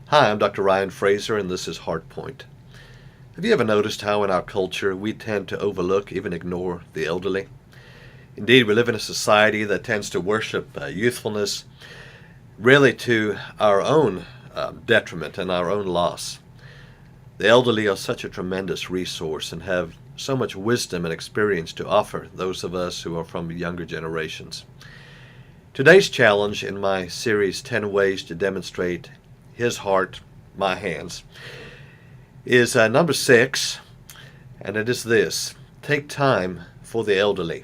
Hi, I'm Dr. Ryan Fraser, and this is HeartPoint. Have you ever noticed how in our culture we tend to overlook, even ignore, the elderly? Indeed, we live in a society that tends to worship youthfulness, really to our own detriment and our own loss. The elderly are such a tremendous resource and have so much wisdom and experience to offer those of us who are from younger generations. Today's challenge in my series 10 Ways to Demonstrate His Heart, My Hands, is number 6, and it is this: take time for the elderly.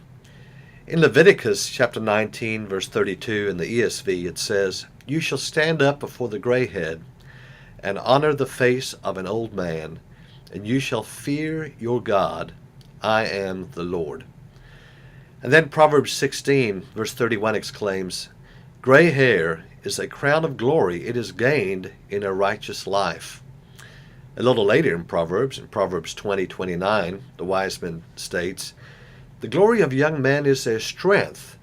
In Leviticus chapter 19, verse 32 in the ESV, it says, "You shall stand up before the gray head and honor the face of an old man, and you shall fear your God. I am the Lord." And then Proverbs 16, verse 31 exclaims, "Gray hair is a crown of glory. It is gained in a righteous life." A little later in Proverbs 20:29, the wise man states, "The glory of young men is their strength,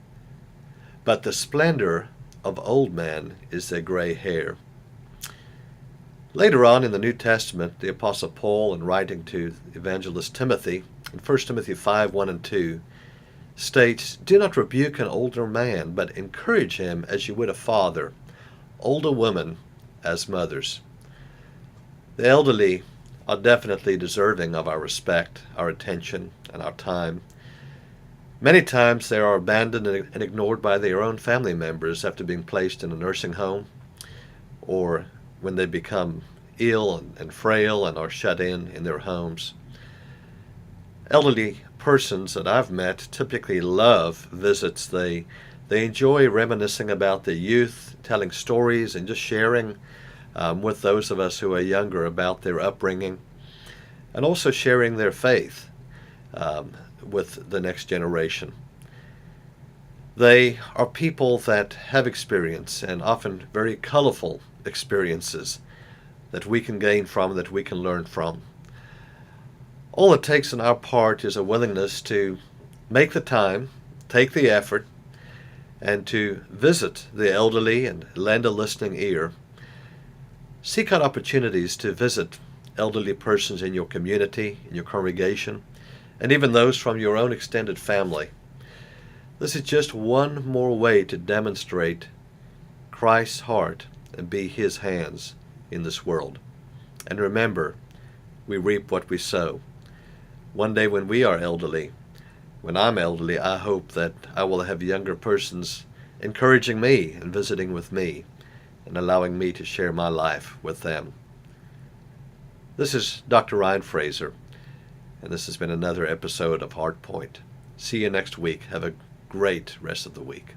but the splendor of old men is their gray hair." Later on in the New Testament, the Apostle Paul, in writing to evangelist Timothy, in 1 Timothy 5:1 and 2, states, "Do not rebuke an older man, but encourage him as you would a father, older women as mothers." The elderly are definitely deserving of our respect, our attention, and our time. Many times they are abandoned and ignored by their own family members after being placed in a nursing home, or when they become ill and frail and are shut in their homes. Elderly persons that I've met typically love visits. They enjoy reminiscing about their youth, telling stories, and just sharing with those of us who are younger about their upbringing, and also sharing their faith with the next generation. They are people that have experience, and often very colorful experiences that we can gain from, that we can learn from. All it takes on our part is a willingness to make the time, take the effort, and to visit the elderly and lend a listening ear. Seek out opportunities to visit elderly persons in your community, in your congregation, and even those from your own extended family. This is just one more way to demonstrate Christ's heart and be His hands in this world. And remember, we reap what we sow. One day when we are elderly, when I'm elderly, I hope that I will have younger persons encouraging me and visiting with me and allowing me to share my life with them. This is Dr. Ryan Fraser, and this has been another episode of HeartPoint. See you next week. Have a great rest of the week.